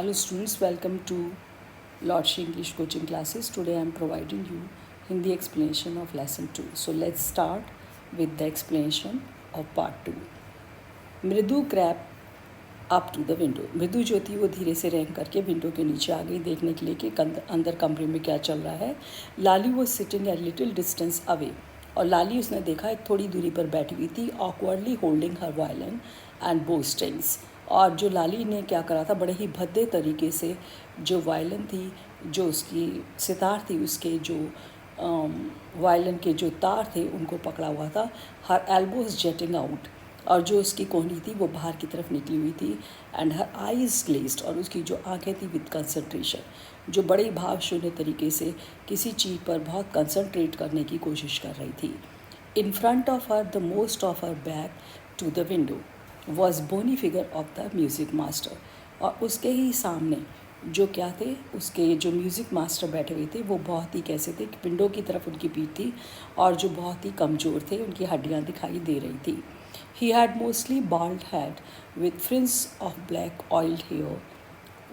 Hello students, welcome to Lordship English coaching classes. Today I am providing you Hindi explanation of lesson 2. So let's start with the explanation of part 2. Mridu crept up to the window. Mridu जो थी वो धीरे से rank करके window के नीचे आ गई देखने के लिए कि अंदर कमरे में क्या चल रहा है। लाली वो sitting at little distance away, और लाली उसने देखा एक थोड़ी दूरी पर बैठी हुई थी, awkwardly holding her violin and बो स्ट्रिंग्स। और जो लाली ने क्या करा था, बड़े ही भद्दे तरीके से जो वायलिन थी, जो उसकी सितार थी, उसके जो वायलिन के जो तार थे उनको पकड़ा हुआ था। हर एल्बोज जेटिंग आउट, और जो उसकी कोहनी थी वो बाहर की तरफ निकली हुई थी। एंड हर आईज ग्लेज्ड, और उसकी जो आंखें थी विद कंसंट्रेशन, जो बड़े भाव शून्य तरीके से किसी चीज़ पर बहुत कंसंट्रेट करने की कोशिश कर रही थी। In front of her, the most of her back to the window was bony figure of the music master, और उसके ही सामने जो क्या थे, उसके जो म्यूज़िक मास्टर बैठे हुए थे वो बहुत ही कैसे थे, विंडो की तरफ उनकी पीठ थी और जो बहुत ही कमज़ोर थे, उनकी हड्डियाँ दिखाई दे रही थी। He had mostly bald head with fringe of black oiled hair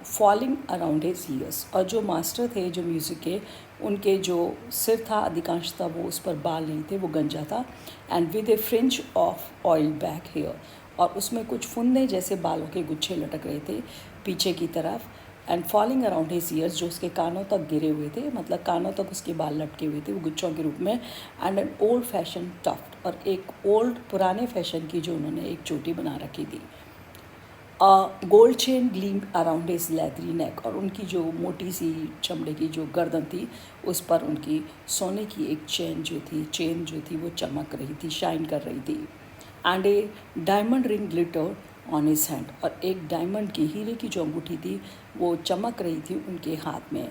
falling around his ears, और जो मास्टर थे जो म्यूज़िक के, उनके जो सिर था अधिकांशतः वो उस पर बाल नहीं थे, वो गंजा था। And with a fringe of oil back hair, और उसमें कुछ फुंदे जैसे बालों के गुच्छे लटक रहे थे पीछे की तरफ। And falling around his years, जो उसके कानों तक गिरे हुए थे, मतलब कानों तक उसके बाल लटके हुए थे वो गुच्छों के रूप में। And an old fashion tuft, और एक ओल्ड पुराने फैशन की जो उन्होंने एक चोटी बना रखी थी। Gold chain gleam around his leathery neck, और उनकी जो मोटी सी चमड़े की जो गर्दन थी उस पर उनकी सोने की एक चेन जो थी वो चमक रही थी, शाइन कर रही थी। And A diamond ring glitter on his hand, और एक डायमंड की, हीरे की जो अंगूठी थी वो चमक रही थी उनके हाथ में।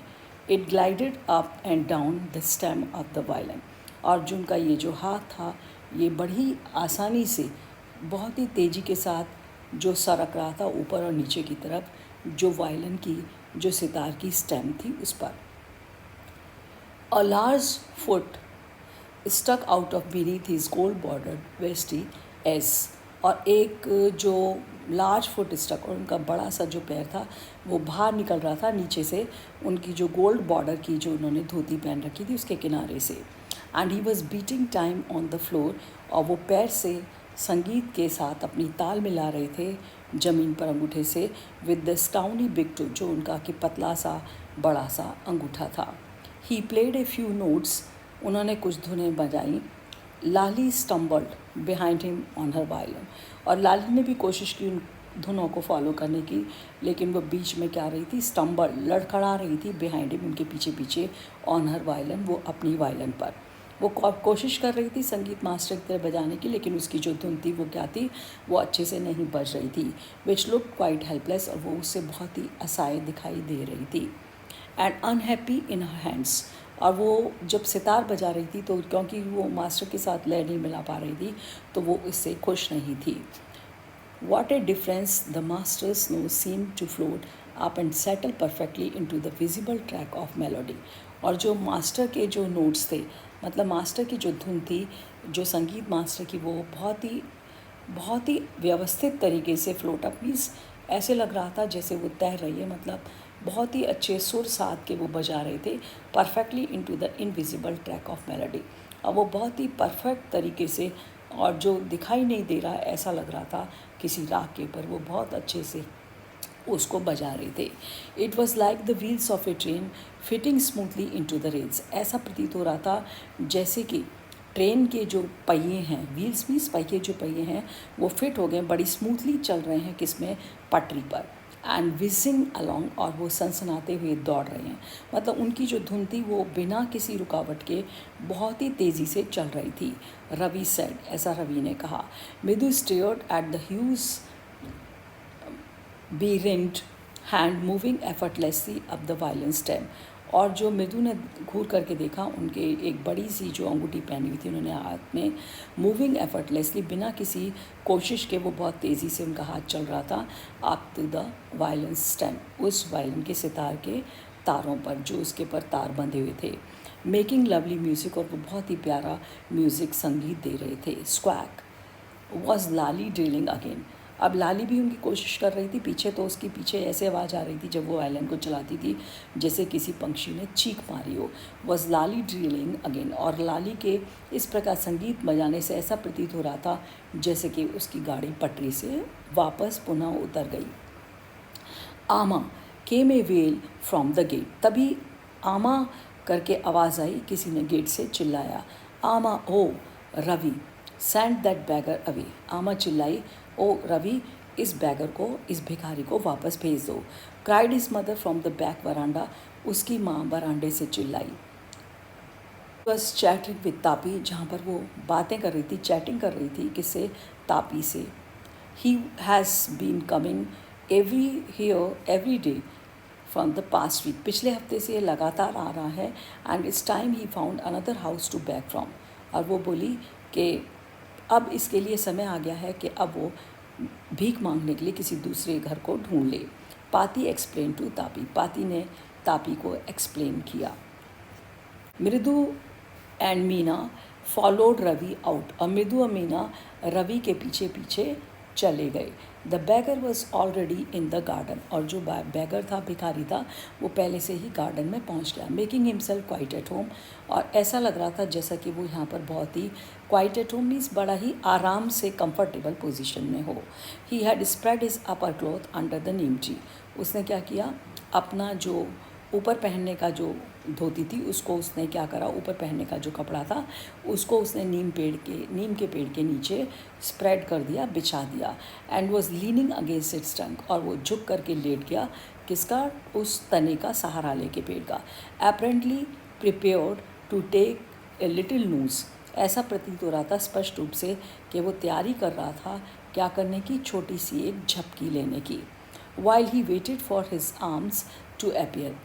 It glided up and down the stem of the violin, और जो उनका ये जो हाथ था ये बड़ी आसानी से, बहुत ही तेज़ी के साथ जो सरक रहा था ऊपर और नीचे की तरफ, जो वायलिन की जो सितार की स्टेम थी उस पर। A large foot stuck out of beneath his gold bordered veshti एस, और एक जो लार्ज फुट स्टक, और उनका बड़ा सा जो पैर था वो बाहर निकल रहा था नीचे से, उनकी जो गोल्ड बॉर्डर की जो उन्होंने धोती पहन रखी थी उसके किनारे से। And he was beating time on the floor, और वो पैर से संगीत के साथ अपनी ताल मिला रहे थे ज़मीन पर अंगूठे से, with the stony big toe, जो उनका कि पतला सा बड़ा सा अंगूठा था। He played a few notes, उन्होंने कुछ धुनें बजाई। Lali stumbled behind him on her violin, और लाली ने भी कोशिश की उन धुनों को फॉलो करने की, लेकिन वो बीच में क्या रही थी, स्टम्बल, लड़खड़ा रही थी बिहाइंड हिम, उनके पीछे पीछे, ऑन हर वायलिन, वो अपनी वायलिन पर। वो कोशिश कर रही थी संगीत मास्टर की तरह बजाने की, लेकिन उसकी जो धुन थी वो क्या थी, वो अच्छे से नहीं बज रही थी। विच लुक क्वाइट हेल्पलेस, और वो उससे बहुत ही असहाय दिखाई दे रही थी। And unhappy in her hands, और वो जब सितार बजा रही थी तो क्योंकि वो मास्टर के साथ लय नहीं मिला पा रही थी तो वो इससे खुश नहीं थी। What a difference the master's notes seemed to float up and settle perfectly into the visible track of melody, और जो मास्टर के जो नोट्स थे, मतलब मास्टर की जो धुन थी, जो संगीत मास्टर की, वो बहुत ही व्यवस्थित तरीके से फ्लोट अप, मीन्स ऐसे लग रहा था जैसे वो तैर रही है, मतलब बहुत ही अच्छे सुर साध के वो बजा रहे थे perfectly into the invisible track of melody, और वो बहुत ही परफेक्ट तरीके से, और जो दिखाई नहीं दे रहा ऐसा लग रहा था किसी राग के ऊपर, वो बहुत अच्छे से उसको बजा रहे थे। It was like the wheels of A train fitting smoothly into the rails, ऐसा प्रतीत हो रहा था जैसे कि ट्रेन के जो पहिए हैं, व्हील्स मीन्स पहिए, जो पहिए हैं वो फिट हो गए, बड़ी स्मूथली चल रहे हैं किसमें, पटरी पर। एंड विजिंग अलॉन्ग, और वो सनसनाते हुए दौड़ रहे हैं, मतलब उनकी जो धुन थी वो बिना किसी रुकावट के बहुत ही तेज़ी से चल रही थी। रवि सेड, ऐसा रवि ने कहा। Mridu stared at the huge beringed hand moving effortlessly up the violin stem, और जो मृदु ने घूर करके देखा, उनके एक बड़ी सी जो अंगूठी पहनी हुई थी उन्होंने हाथ में, मूविंग एफर्टलेसली, बिना किसी कोशिश के वो बहुत तेज़ी से उनका हाथ चल रहा था up to the violin stem, उस वायलिन के सितार के तारों पर, जो उसके पर तार बंधे हुए थे। मेकिंग लवली म्यूज़िक, और वो बहुत ही प्यारा म्यूज़िक संगीत दे रहे थे। स्क्वैक वॉज लाली ड्रिलिंग अगेन, अब लाली भी उनकी कोशिश कर रही थी। पीछे तो उसकी पीछे ऐसे आवाज़ आ रही थी जब वो वायलिन को चलाती थी जैसे किसी पंक्षी ने चीख मारी हो। वॉज लाली ड्रिलिंग अगेन, और लाली के इस प्रकार संगीत बजाने से ऐसा प्रतीत हो रहा था जैसे कि उसकी गाड़ी पटरी से वापस पुनः उतर गई। आमा केम ए वेल फ्रॉम द गेट, तभी आमा करके आवाज़ आई, किसी ने गेट से चिल्लाया, Amma oh Ravi send that beggar away. Amma चिल्लाई, ओ रवि इस बैगर को, इस भिखारी को वापस भेज दो। Cried his mother from the back veranda, उसकी माँ बरांडे से चिल्लाई। बस चैटिंग विद तापी, जहाँ पर वो बातें कर रही थी, चैटिंग कर रही थी, किससे, तापी से। He has been coming every day from the past week, पिछले हफ्ते से ये लगातार आ रहा है। And it's time he found another house to back from, और वो बोली कि अब इसके लिए समय आ गया है कि अब वो भीख मांगने के लिए किसी दूसरे घर को ढूंढ ले। पाती एक्सप्लेन टू तापी, पाती ने तापी को एक्सप्लेन किया। Mridu and Meena followed Ravi out, और मृदु और मीना रवि के पीछे पीछे चले गए। The bagger was already in the garden, और जो बैगर था, भिखारी था, वो पहले से ही गार्डन में पहुंच गया। Making himself quite at home, और ऐसा लग रहा था जैसा कि वो यहाँ पर बहुत ही क्वाइट एट होम मीन्स बड़ा ही आराम से कंफर्टेबल पोजीशन में हो। He had spread his upper cloth under the neem tree, उसने क्या किया, अपना जो ऊपर पहनने का जो धोती थी उसको उसने क्या करा, ऊपर पहनने का जो कपड़ा था उसको उसने नीम के पेड़ के नीचे स्प्रेड कर दिया, बिछा दिया। And was leaning against it's trunk, और वो झुक करके लेट गया, किसका, उस तने का सहारा लेके पेड़ का। Apparently prepared to take a little news, ऐसा प्रतीत हो रहा था स्पष्ट रूप से कि वो तैयारी कर रहा था क्या करने की, छोटी सी एक झपकी लेने की। While he waited for his arms to appear,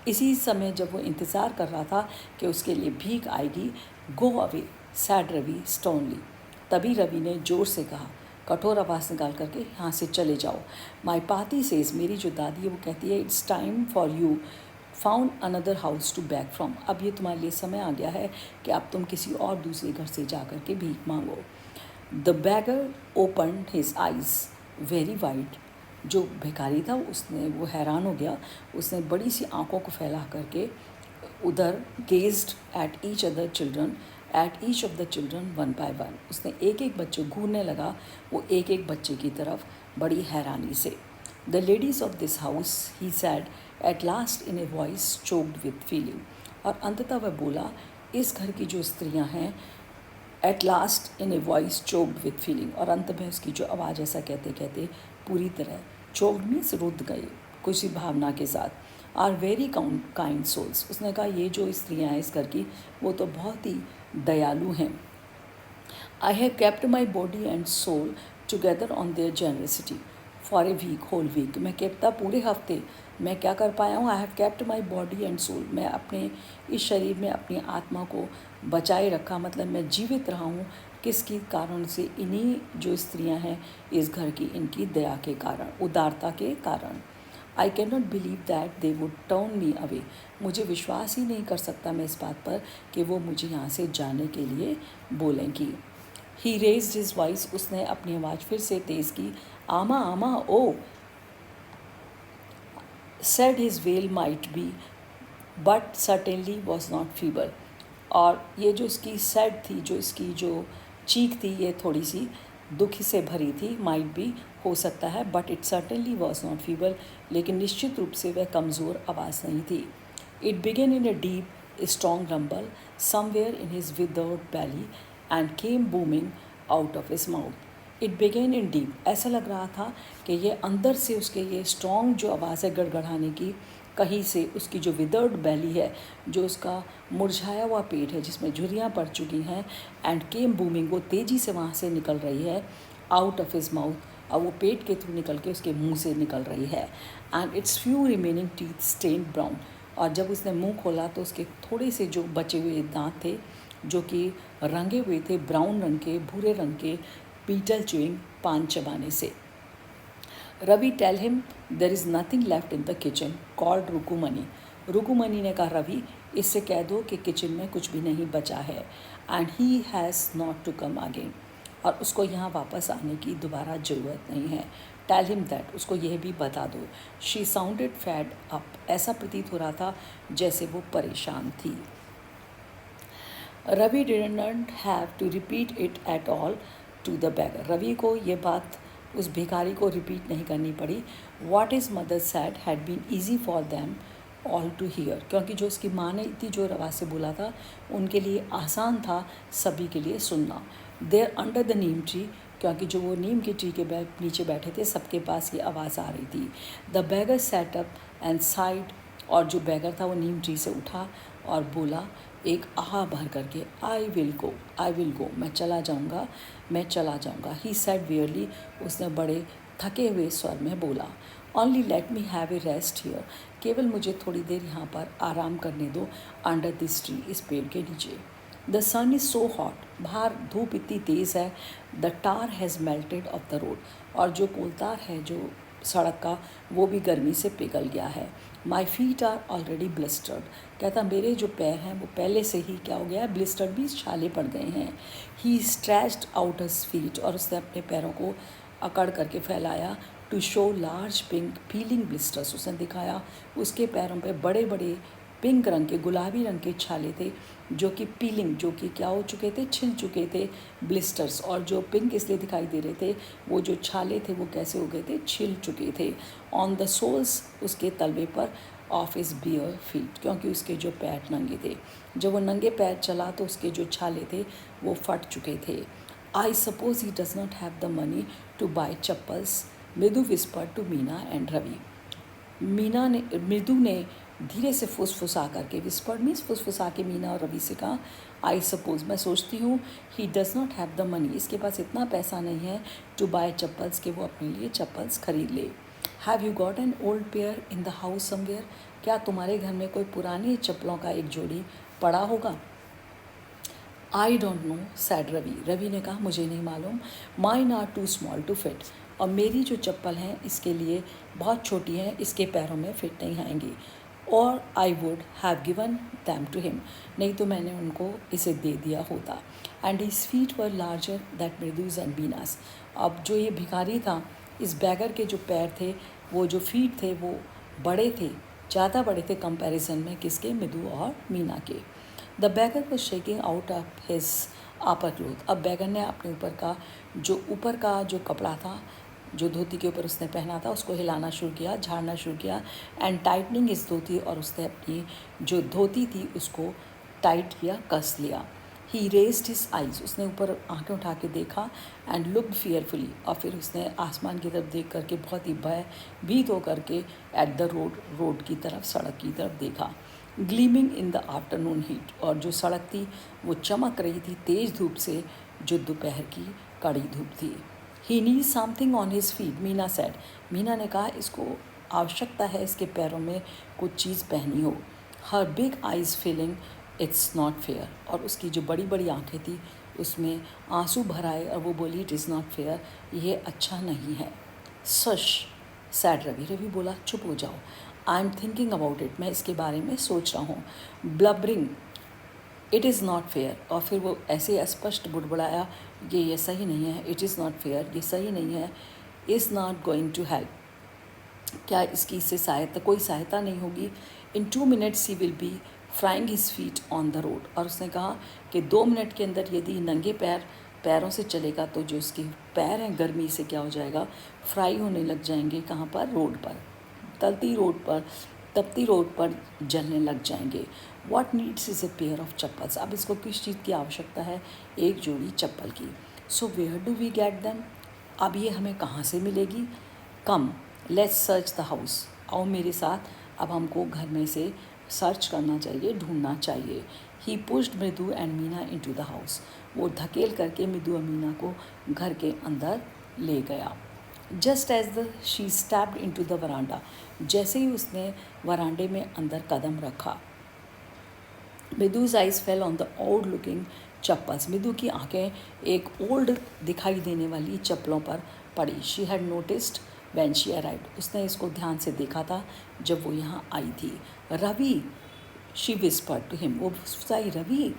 इसी समय जब वो इंतज़ार कर रहा था कि उसके लिए भीख आएगी, गो अवे सैड रवि स्टोनली, तभी रवि ने ज़ोर से कहा, कठोर आवाज़ निकाल करके, यहाँ से चले जाओ। माई पाती सेज, मेरी जो दादी है वो कहती है, it's time for you found another house to back from, अब ये तुम्हारे लिए समय आ गया है कि अब तुम किसी और दूसरे घर से जा कर के भीख मांगो। The bagger open his eyes very wide, जो भिखारी था उसने, वो हैरान हो गया, उसने बड़ी सी आंखों को फैला करके उधर gazed at each of the children one by one, उसने एक एक बच्चे घूरने लगा, वो एक एक बच्चे की तरफ बड़ी हैरानी से। The ladies of this house, he sad at last in a voice choked with feeling, और अंततः वह बोला, इस घर की जो स्त्रियां हैं, at last in a voice choked with feeling, और अंत में उसकी जो आवाज़ ऐसा कहते कहते पूरी तरह चोक्ड मीन्स रुद गए किसी भावना के साथ। आर वेरी काइंड सोल्स, उसने कहा ये जो स्त्रियाँ हैं इस घर की वो तो बहुत ही दयालु हैं। I have kept my body and soul together on their generosity for a week, whole week, मैं केप्टा पूरे हफ्ते मैं क्या कर पाया हूँ, I have kept my body and soul, मैं अपने इस शरीर में अपनी आत्मा को बचाए रखा, मतलब मैं जीवित रहा हूँ, किसकी कारण से, इन्हीं जो स्त्रियां हैं इस घर की, इनकी दया के कारण, उदारता के कारण। I can not believe that they would turn me away, मुझे विश्वास ही नहीं कर सकता मैं इस बात पर कि वो मुझे यहाँ से जाने के लिए बोलेंगी। ही रेज्ड हिज वॉइस, उसने अपनी आवाज़ फिर से तेज़ की, आमा आमा ओ, said his wail might be but certainly was not feeble, और ये जो इसकी सैड थी, जो इसकी जो चीख थी, ये थोड़ी सी दुख से भरी थी, माइट भी हो सकता है, but it certainly was not feeble, लेकिन निश्चित रूप से वह कमज़ोर आवाज़ नहीं थी। It began in a deep strong rumble somewhere in his withered belly and came booming out of his mouth. It began in deep, ऐसा लग रहा था कि ये अंदर से उसके ये स्ट्रॉन्ग जो आवाज़ है गड़गड़ाने की, कहीं से उसकी जो विदर्ड बैली है, जो उसका मुरझाया हुआ पेट है जिसमें झुर्रियाँ पड़ चुकी हैं, एंड केम बूमिंग, वो तेज़ी से वहाँ से निकल रही है, आउट ऑफ हिज माउथ, और वो पेट के थ्रू निकल के उसके मुंह से निकल रही है। And its few remaining teeth stained brown, और जब उसने मुंह खोला तो उसके थोड़े से जो बचे हुए दांत थे जो कि रंगे हुए थे ब्राउन रंग के, भूरे रंग के, बीटल च्यूइंग, पान चबाने से। Ravi tell him there is nothing left in the kitchen called Rukumani, Rukumani ने कहा रवि इससे कह दो कि किचन में कुछ भी नहीं बचा है, and he has not to come again, और उसको यहाँ वापस आने की दोबारा ज़रूरत नहीं है। टेल हिम दैट, उसको यह भी बता दो। शी साउंडेड फैड अप, ऐसा प्रतीत हो रहा था जैसे वो परेशान थी। Ravi didn't have to repeat it at all to the beggar. Ravi को ये बात उस भिखारी को रिपीट नहीं करनी पड़ी। What his mother said had been easy for them all to hear, क्योंकि जो उसकी माँ ने इतनी जो आवाज़ से बोला था उनके लिए आसान था सभी के लिए सुनना। There under the neem tree, क्योंकि जो वो नीम के ट्री के नीचे बैठे थे सबके पास ये आवाज़ आ रही थी। The beggar sat up and sighed, और जो बैगर था वो नीम ट्री से उठा और बोला एक आह भर करके, आई विल गो, मैं चला जाऊँगा। ही सेड वियरली, उसने बड़े थके हुए स्वर में बोला। Only let me have a rest here, केवल मुझे थोड़ी देर यहाँ पर आराम करने दो, अंडर दिस ट्री, इस पेड़ के नीचे। The sun is so hot, बाहर धूप इतनी तेज़ है। The tar has melted off the road, और जो कोलतार है जो सड़क का वो भी गर्मी से पिघल गया है। My feet are already blistered, कहता मेरे जो पैर हैं वो पहले से ही क्या हो गया है, ब्लिस्टर्ड भी छाले पड़ गए हैं। He stretched out his feet, और उसने अपने पैरों को अकड़ करके फैलाया। To show large pink peeling blisters, उसने दिखाया उसके पैरों पे बड़े बड़े पिंक रंग के, गुलाबी रंग के छाले थे जो कि पीलिंग, जो कि क्या हो चुके थे, छिल चुके थे, ब्लिस्टर्स। और जो पिंक इसलिए दिखाई दे रहे थे, वो जो छाले थे वो कैसे हो गए थे, छिल चुके थे। ऑन द सोल्स, उसके तलवे पर, ऑफ हिज बियर फीट, क्योंकि उसके जो पैर नंगे थे। जब वो नंगे पैर चला तो उसके जो छाले थे वो फट चुके थे। I suppose he does not have the money to buy chappals, Mridu whisper to Meena and Ravi. Mridu ने धीरे से फुसफुसा करके, विस्पर्ड मीन्स फुसफुसा के मीना और रवि से कहा, आई सपोज, मैं सोचती हूँ, he does not have the money, इसके पास इतना पैसा नहीं है, टू बाय चप्पल्स, के वो अपने लिए चप्पल्स खरीद ले। Have you got an old pair in the house somewhere, क्या तुम्हारे घर में कोई पुरानी चप्पलों का एक जोड़ी पड़ा होगा। I don't know, said Ravi, Ravi ने कहा मुझे नहीं मालूम। Mine are too small to fit, और मेरी जो चप्पल हैं इसके लिए बहुत छोटी हैं, इसके पैरों में फिट नहीं आएंगी। और I would have given them to him, नहीं तो मैंने उनको इसे दे दिया होता। And his feet were larger that Mridu's and Beena's, अब जो ये भिखारी था, इस बैगर के जो पैर थे, वो जो फीट थे वो बड़े थे, ज़्यादा बड़े थे कंपैरिजन में किसके, मृदु और मीना के। The bagger was shaking out of his upper cloth, अब बैगर ने अपने ऊपर का जो कपड़ा था, जो धोती के ऊपर उसने पहना था, उसको हिलाना शुरू किया, झाड़ना शुरू किया। एंड टाइटनिंग इस धोती, और उसने अपनी जो धोती थी उसको टाइट किया, कस लिया। ही रेज्ड हिज आइज, उसने ऊपर आंखें उठा के देखा। एंड लुक्ड फियरफुली, और फिर उसने आसमान की तरफ देख करके बहुत ही भयभीत होकर के एट द रोड की तरफ, सड़क की तरफ देखा। Gleaming in the afternoon heat, और जो सड़क थी वो चमक रही थी तेज़ धूप से, जो दोपहर की कड़ी धूप थी। He need something on his feet, Meena said, Meena ने कहा इसको आवश्यकता है इसके पैरों में कुछ चीज़ पहनी हो। Her big eyes feeling it's not fair, और उसकी जो बड़ी बड़ी आंखें थी उसमें आंसू भर आए, और वो बोली इट इज़ नॉट फेयर, ये अच्छा नहीं है। सश, सैड रवि, रवि बोला चुप हो जाओ। I am thinking about it, मैं इसके बारे में सोच रहा हूँ। ब्लबरिंग इट इज़ नॉट फेयर, और फिर वो ऐसे स्पष्ट बुड़बुड़ाया, ये सही नहीं है, इट इज़ नॉट फेयर, ये सही नहीं है। Is not going to help, क्या इसकी इससे कोई सहायता नहीं होगी। In 2 minutes he will be frying his feet on the road, और उसने कहा कि 2 मिनट के अंदर यदि नंगे पैरों से चलेगा तो जो उसके पैर हैं गर्मी से क्या हो जाएगा, फ्राई होने लग जाएंगे। कहाँ पर, रोड पर, तपती रोड पर जलने लग जाएंगे। What needs is a pair of chappals, अब इसको किस चीज़ की आवश्यकता है, एक जोड़ी चप्पल की। So where do we get them, अब ये हमें कहाँ से मिलेगी। Come let's search the house, आओ मेरे साथ, अब हमको घर में से सर्च करना चाहिए, ढूंढना चाहिए। ही पुश्ड मृदु and Meena into the house, वो धकेल करके मृदु और मीना को घर के अंदर ले गया। Just as she stepped into the veranda, जैसे ही उसने वरांडे में अंदर कदम रखा, मृदु's eyes fell on the old looking chappals, मृदु की आंखें एक ओल्ड दिखाई देने वाली चप्पलों पर पड़ी। She had noticed when she arrived, उसने इसको ध्यान से देखा था जब वो यहाँ आई थी। Ravi, she whispered to him, वो फुसफुसाई, रवि,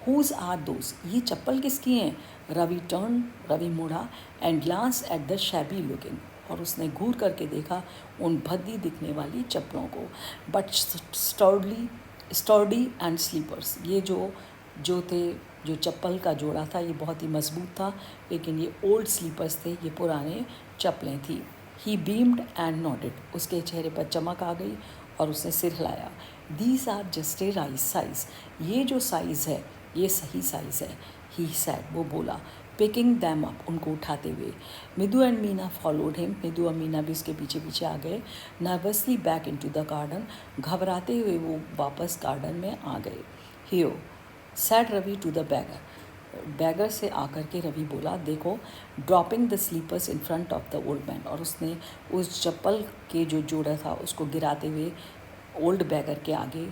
हुज आर दोज, ये चप्पल किसकी हैं? रवि मुड़ा and glance at the shabby looking, और उसने घूर करके देखा उन भद्दी दिखने वाली चप्पलों को। बट स्टर्डी एंड स्लीपर्स, ये जो थे, जो चप्पल का जोड़ा था ये बहुत ही मजबूत था, लेकिन ये ओल्ड स्लीपर्स थे, ये पुराने चप्पलें थी। ही बीम्ड एंड नॉटेड, उसके चेहरे पर चमक आ गई और उसने सिर हिलाया। These are just a right size, ये जो साइज़ है ये सही साइज़ है। ही सैड, वो बोला, पिकिंग दैम अप, उनको उठाते हुए। Mridu and Meena followed him, Mridu और मीना भी उसके पीछे पीछे आ गए। Nervously back into the garden, घबराते हुए वो वापस गार्डन में आ गए। Here said Ravi to the beggar से आकर के रवि बोला, देखो, dropping the slippers in front of the old man, और उसने उस चप्पल के जो जोड़ा था उसको गिराते हुए ओल्ड बैगर के आगे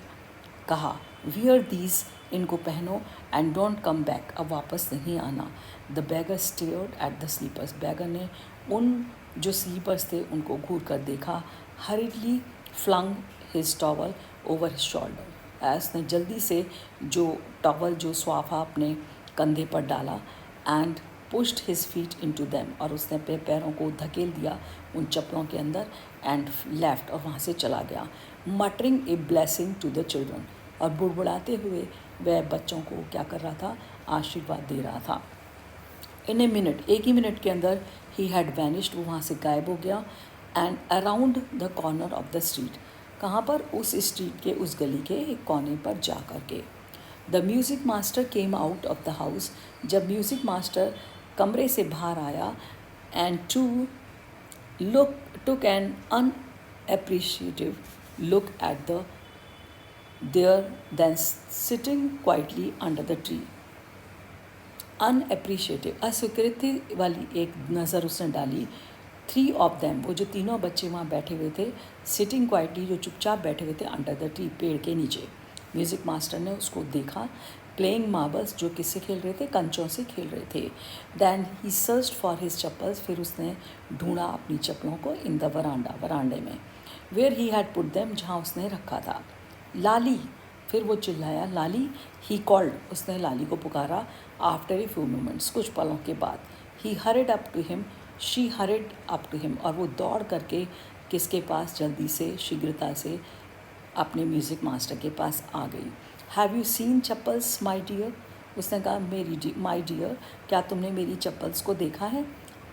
कहा, वियर दीज, इनको पहनो, एंड डोंट कम बैक, अब वापस नहीं आना। The beggar stared at the slippers, beggar ने उन जो स्लीपर्स थे उनको घूर कर देखा। Hurriedly flung his towel over his shoulder, उसने जल्दी से जो टॉवल जो स्वाफा अपने कंधे पर डाला, and pushed his feet into them, और उसने अपने पैरों को धकेल दिया उन चप्पलों के अंदर, एंड लेफ्ट, और वहाँ से चला गया। Muttering a blessing to the children, और बुड़बुड़ाते हुए वह बच्चों को क्या कर रहा था? आशीर्वाद दे रहा था। इन ए मिनट, एक ही मिनट के अंदर, ही हैड वैनिश्ड, वो वहाँ से गायब हो गया। And around the corner of the street, कहाँ पर? उस स्ट्रीट के उस गली के एक कोने पर जा कर के। The music master came out of the house, जब म्यूज़िक मास्टर कमरे से बाहर आया, and took an unappreciative look at the there then sitting quietly under the tree. अनएप्रिशिएटिव, अस्वीकृति वाली एक नज़र उसने डाली। 3 ऑफ देम, वो जो तीनों बच्चे वहाँ बैठे हुए थे, सिटिंग क्वाइटली, जो चुपचाप बैठे हुए थे अंडर द ट्री, पेड़ के नीचे। म्यूज़िक मास्टर ने उसको देखा, प्लेइंग मार्बल्स, जो किससे खेल रहे थे? कंचों से खेल रहे थे। Then he searched for his chappals, फिर उसने ढूंढा अपनी चप्पलों को इन द वरांडे में, where he had put them, जहाँ उसने रखा था। लाली, फिर वो चिल्लाया, लाली। ही कॉल्ड, उसने लाली को पुकारा। आफ्टर ए फ्यू मोमेंट्स, कुछ पलों के बाद। He hurried up to him, she hurried up to him, और वो दौड़ करके किसके पास? जल्दी से, शीघ्रता से अपने म्यूज़िक मास्टर के पास आ गई। Have you seen chappals my dear, उसने कहा, माई डियर, क्या तुमने मेरी चप्पल्स को देखा है?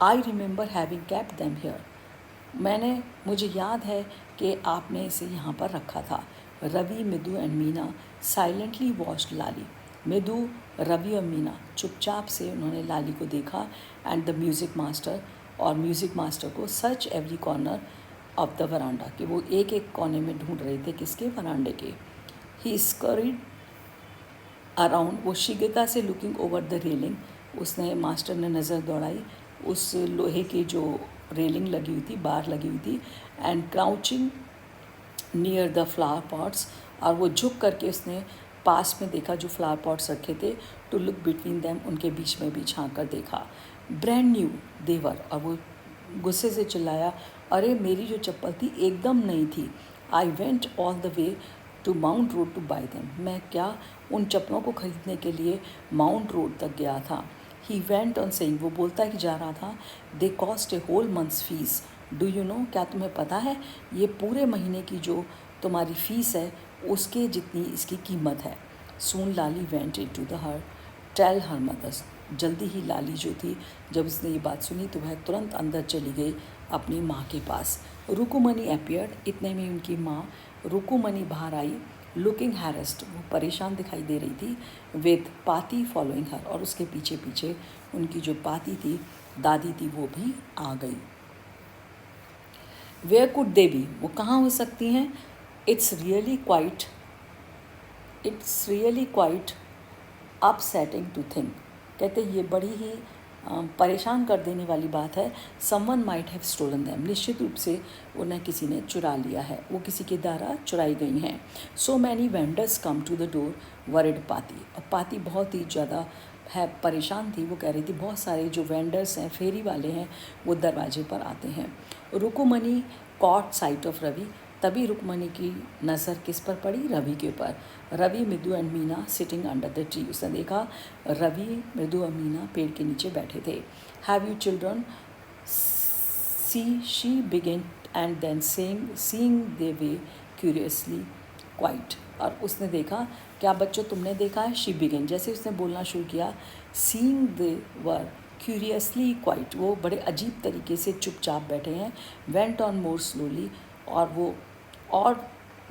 I remember having kept them here, मुझे याद है कि आपने इसे यहाँ पर रखा था। Ravi, Midu and Meena silently watched Lali, Midu, Ravi और मीना चुपचाप से उन्होंने लाली को देखा, एंड द म्यूज़िक मास्टर, और म्यूज़िक मास्टर को search every corner of the veranda, कि वो एक एक कोने में ढूंढ रहे थे, किसके? वरांडे के। ही स्करीड अराउंड, वो शीघ्रता से लुकिंग ओवर द रेलिंग, उसने, मास्टर ने नज़र दौड़ाई उस लोहे की जो रेलिंग लगी हुई थी, बार लगी हुई थी, and crouching near the flower pots, और वो झुक करके उसने पास में देखा जो फ्लावर पॉट्स रखे थे, टू लुक बिटवीन देम, उनके बीच में भी झांक कर देखा। ब्रांड न्यू देवर, और वो गुस्से से चिल्लाया, अरे मेरी जो चप्पल थी एकदम नई थी। I went all the way to Mount Road to buy them, मैं क्या उन चप्पलों को ख़रीदने के लिए माउंट रोड तक गया था। ही वेंट ऑन सेइंग, वो बोलता ही जा रहा था, they cost a whole month's fees, do you know, क्या तुम्हें पता है ये पूरे महीने की जो तुम्हारी फ़ीस है उसके जितनी इसकी कीमत है। Soon Lali went into the her tell her mothers, जल्दी ही लाली जो थी, जब उसने ये बात सुनी तो वह तुरंत अंदर चली गई अपनी माँ के पास। रुकुमनी अपीयर्ड, इतने में उनकी माँ रुकुमनी बाहर आई, लुकिंग हैरेस्ड, वो परेशान दिखाई दे रही थी, विद पाती फॉलोइंग हर, और उसके पीछे पीछे उनकी जो पाती थी, दादी थी, वो भी आ गई। वेयर कुड दे बी, वो कहाँ हो सकती हैं? It's really quite upsetting to think, कहते ये बड़ी ही परेशान कर देने वाली बात है। Someone might have stolen them, निश्चित रूप से उन्हें किसी ने चुरा लिया है, वो किसी के द्वारा चुराई गई हैं। So many vendors come to the door worried Paati, और पाती बहुत ही ज़्यादा है परेशान थी, वो कह रही थी बहुत सारे जो वेंडर्स हैं, फेरी वाले हैं, वो दरवाजे पर आते हैं। रुकुमनी कॉट साइट ऑफ रवि, तभी रुक्मणी की नज़र किस पर पड़ी? रवि के ऊपर। रवि, मृदु and Meena sitting under the tree. उसने देखा रवि, मृदु और मीना पेड़ के नीचे बैठे थे। Have you children see she began and then seeing they were curiously quiet. और उसने देखा, क्या बच्चों तुमने देखा है? शी बिगेन, जैसे उसने बोलना शुरू किया, सीइंग दे वर क्यूरियसली क्वाइट, वो बड़े अजीब तरीके से चुपचाप बैठे हैं। वेंट ऑन मोर स्लोली, और वो और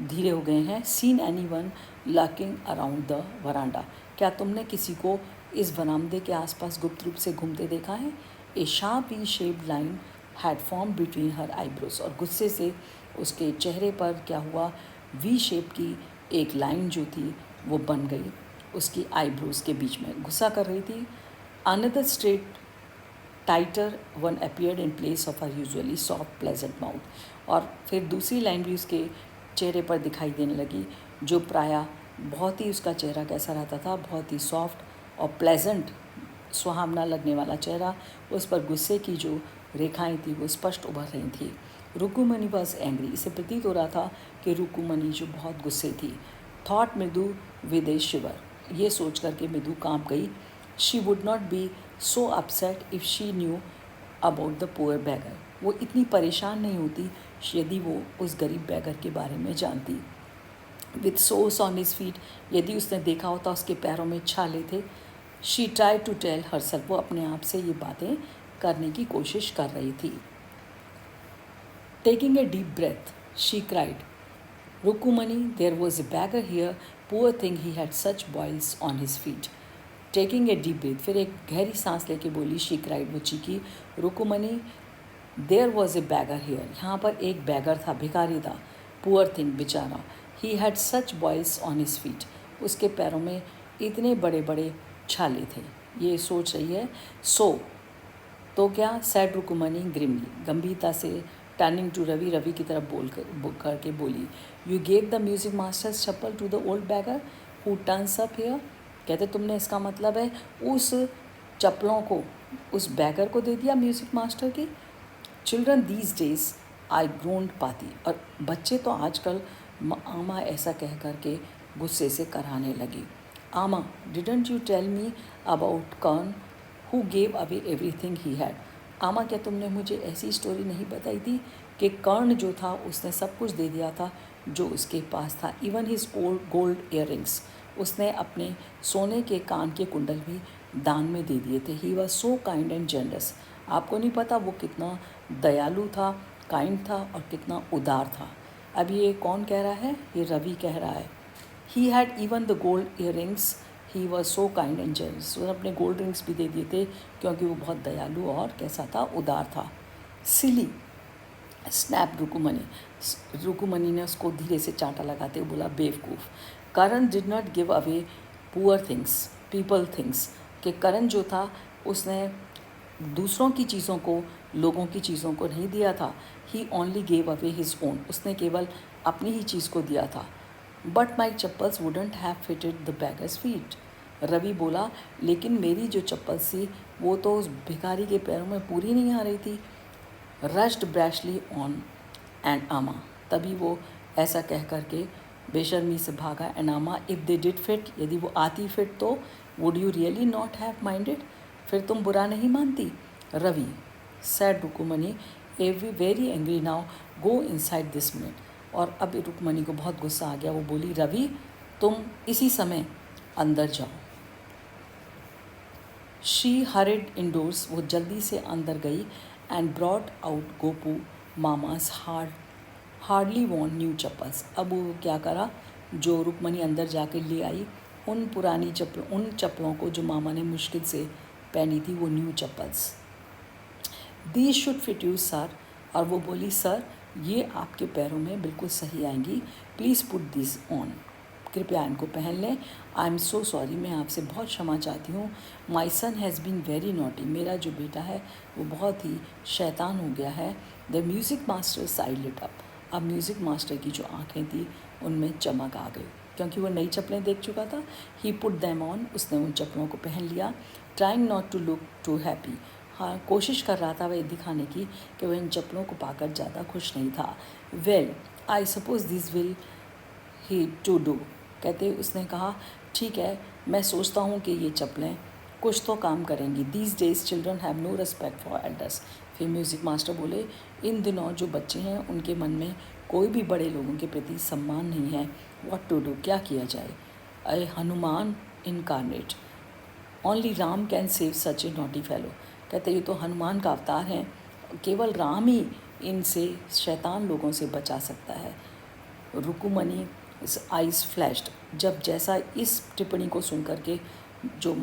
धीरे हो गए हैं। Seen any one lurking around the वरांडा, क्या तुमने किसी को इस वरामदे के आसपास गुप्त रूप से घूमते देखा है? A sharp V shaped line had form between her eyebrows, और गुस्से से उसके चेहरे पर क्या हुआ, वी शेप की एक लाइन जो थी वो बन गई उसकी आईब्रोज के बीच में, गुस्सा कर रही थी। Another straight tighter one appeared in place of her usually soft pleasant mouth, और फिर दूसरी लाइन भी उसके चेहरे पर दिखाई देने लगी, जो प्रायः बहुत ही, उसका चेहरा कैसा रहता था, बहुत ही सॉफ्ट और प्लेजेंट, सुहावना लगने वाला चेहरा, उस पर गुस्से की जो रेखाएं थी वो स्पष्ट उभर रही थी। रुकुमनी वॉज एंग्री, इसे प्रतीत हो रहा था कि रुकुमनी जो बहुत गुस्से थी। थॉट मृदु विद ए शिवर, ये सोच कर के मृदु कांप गई। She would not be so upset if she knew about the poor beggar, वो इतनी परेशान नहीं होती यदि वो उस गरीब बैगर के बारे में जानती। With sores on his feet, यदि उसने देखा होता उसके पैरों में छाले थे। She try to tell herself, वो अपने आप से ये बातें करने की कोशिश कर रही थी। Taking a deep breath she cried, Rukumani there was a beggar here, poor thing he had such boils on his feet. Taking a deep breath, फिर एक गहरी सांस लेके बोली, शी क्राइड, वो चीखी, Rukumani there was a beggar here, यहाँ पर एक बैगर था, भिखारी था, पुअर थिंग, बेचारा, he had such boils on his feet, उसके पैरों में इतने बड़े बड़े छाले थे। ये सोच रही है। तो क्या, सैड रुकुमनी ग्रिमली, गंभीरता से, टर्निंग टू रवि, रवि की तरफ करके बोली, you gave the music master's chappal to the old beggar who turns up here, कहते तुमने, इसका मतलब है उस चप्पलों को उस बैगर को दे दिया म्यूज़िक मास्टर की। चिल्ड्रन दीज डेज आई ग्रोन्ड पाती, और बच्चे तो आजकल आमा ऐसा कह कर के गुस्से से कराने लगी। आमा, didn't you tell me about Karna who gave away everything he had, आमा क्या तुमने मुझे ऐसी स्टोरी नहीं बताई थी कि कर्ण जो था उसने सब कुछ दे दिया था जो उसके पास था, even his old gold earrings, उसने अपने सोने के कान के कुंडल भी दान में दे दिए थे। He was so kind and generous, आपको नहीं पता वो कितना दयालु था, काइंड था और कितना उदार था। अब ये कौन कह रहा है? ये रवि कह रहा है। He had even the gold earrings, he was so kind and generous, उसने अपने गोल्ड रिंग्स भी दे दिए थे क्योंकि वो बहुत दयालु और कैसा था, उदार था। सिली स्नैप रुकुमनी, रुकुमनी ने उसको धीरे से चांटा लगाते हुए बोला, बेवकूफ़। Karan did not give away poor things people things, कि करण जो था उसने दूसरों की चीज़ों को, लोगों की चीज़ों को नहीं दिया था। He only gave away his own, उसने केवल अपनी ही चीज़ को दिया था। But my chappals wouldn't have fitted the beggars feet, Ravi बोला, लेकिन मेरी जो चप्पल थी वो तो उस भिखारी के पैरों में पूरी नहीं आ रही थी। रश्ड ब्रैशली ऑन एंड आमा, तभी वो ऐसा कह कर के बेशर्मी से भागा। एंड आमा, इफ़ दे डिड फिट, यदि वो आती फिट तो would you really not have minded, फिर तुम बुरा नहीं मानती। Ravi said Rukmini, every very angry now, go inside this minute, और अब रुक्मणी को बहुत गुस्सा आ गया। वो बोली, रवि तुम इसी समय अंदर जाओ। शी हरिड इंडोर्स, वो जल्दी से अंदर गई। And brought out Gopu mama's hardly want new chappals, अब वो क्या करा, जो रुक्मणी अंदर जाके ले आई उन पुरानी उन चप्पलों को जो मामा ने मुश्किल से पहनी थी, वो new chappals. These should fit you sir, और वो बोली, सर ये आपके पैरों में बिल्कुल सही आएंगी, प्लीज़ पुट दिस ऑन, कृपया इनको पहन लें। आई एम सो सॉरी, मैं आपसे बहुत क्षमा चाहती हूँ। माई सन हैज़ बीन वेरी नॉटी, मेरा जो बेटा है वो बहुत ही शैतान हो गया है। The music master side lit up, अब म्यूज़िक मास्टर की जो आँखें थी उनमें चमक आ गई क्योंकि वो नई चप्पलें देख चुका था। ही पुट दैम ऑन, उसने उन चप्पलों को पहन लिया। Trying not to look too happy, हाँ कोशिश कर रहा था वह दिखाने की कि वह इन चप्पलों को पाकर ज़्यादा खुश नहीं था। Well I suppose this will he to do. कहते उसने कहा ठीक है, मैं सोचता हूँ कि ये चप्पलें कुछ तो काम करेंगी। These days children have no respect for elders. फिर म्यूज़िक मास्टर बोले इन दिनों जो बच्चे हैं उनके मन में कोई भी बड़े लोगों के प्रति सम्मान नहीं है। व्हाट टू डू, क्या किया जाए। अरे Hanuman incarnate, only Ram can save such A naughty fellow. कहते ये तो हनुमान का अवतार है, केवल राम ही इनसे शैतान लोगों से बचा सकता है। रुकुमनी आइज फ्लैश्ड। जब जैसा इस टिप्पणी को सुन करके जो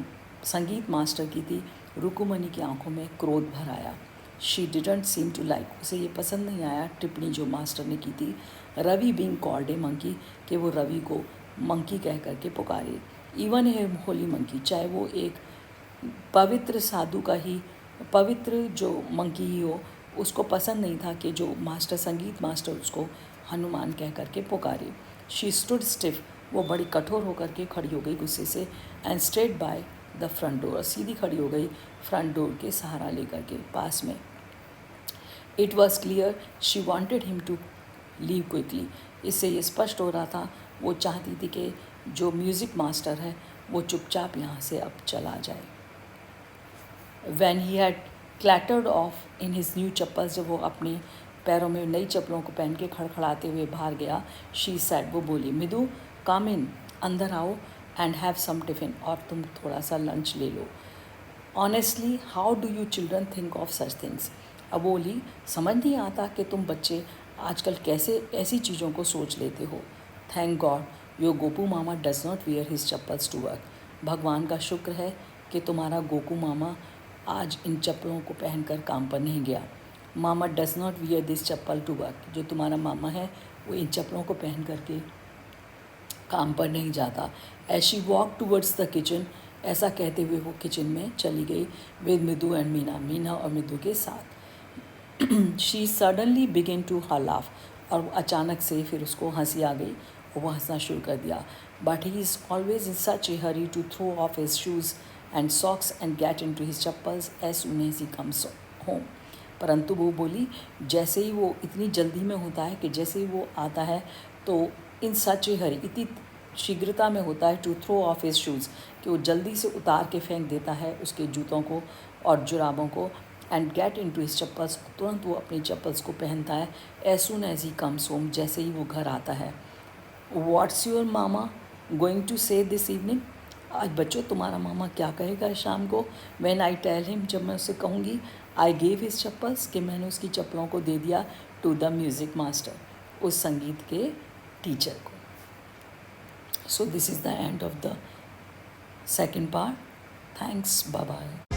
संगीत मास्टर की थी, रुकुमनी की आंखों में क्रोध भर आया। She didn't seem to like, उसे ये पसंद नहीं आया टिप्पणी जो मास्टर ने की थी। Ravi being called a monkey, कि वो रवि को मंकी कह करके पुकारे। इवन ए होली मंकी, चाहे वो एक पवित्र साधु का ही पवित्र जो मंकी ही हो, उसको पसंद नहीं था कि जो मास्टर संगीत मास्टर उसको हनुमान कह करके पुकारे। शी स्टूड स्टिफ, वो बड़ी कठोर होकर के खड़ी हो गई गुस्से से। And straight by the front door, सीधी खड़ी हो गई फ्रंट डोर के सहारा लेकर के पास में। It was clear she wanted him to leave quickly. इससे ये स्पष्ट हो रहा था वो चाहती थी कि जो म्यूज़िक मास्टर है वो चुपचाप यहाँ से अब चला जाए। When he had clattered off in his new chappals, जब वो अपने पैरों में नई चप्पलों को पहन के खड़खड़ाते हुए बाहर गया, शी सैड, वो बोली मिदू कम इन, अंदर आओ, एंड हैव सम टिफ़िन, और तुम थोड़ा सा लंच ले लो। Honestly how do you children think of such things. अब बोली समझ नहीं आता कि तुम बच्चे आजकल कैसे ऐसी चीज़ों को सोच लेते हो। Thank god your Gopu mama does not wear his chappals to work. भगवान का शुक्र है कि तुम्हारा गोकू मामा आज इन चप्पलों को पहनकर काम पर नहीं गया। Mama does not wear this chappal to work, जो तुम्हारा मामा है वो इन चप्पलों को पहन करके काम पर नहीं जाता। As she walk towards the kitchen, ऐसा कहते हुए वो किचन में चली गई विद मिदू एंड मीना, मीना और मिदू के साथ। She suddenly begin to her laugh, और अचानक से फिर उसको हंसी आ गई और वो हंसना शुरू कर दिया। But he is always in such a hurry to throw off his shoes and socks and get into his chappals as soon as he comes home. परंतु वो बोली जैसे ही वो इतनी जल्दी में होता है कि जैसे ही वो आता है तो इन सच ए हरी, इतनी शीघ्रता में होता है to throw off his shoes, कि वो जल्दी से उतार के फेंक देता है उसके जूतों को और जुराबों को। And get into his chappals, तुरंत वो अपनी चप्पल्स को पहनता है as soon as he comes home, जैसे ही वो घर आता है। What's your mama going to say this evening, आज बच्चों तुम्हारा मामा क्या कहेगा शाम को। व्हेन आई टेल हिम, जब मैं उससे कहूँगी आई गेव हिज चप्पल्स, कि मैंने उसकी चप्पलों को दे दिया टू द म्यूज़िक मास्टर, उस संगीत के टीचर को। So this is the end of the second part. Thanks. Bye bye.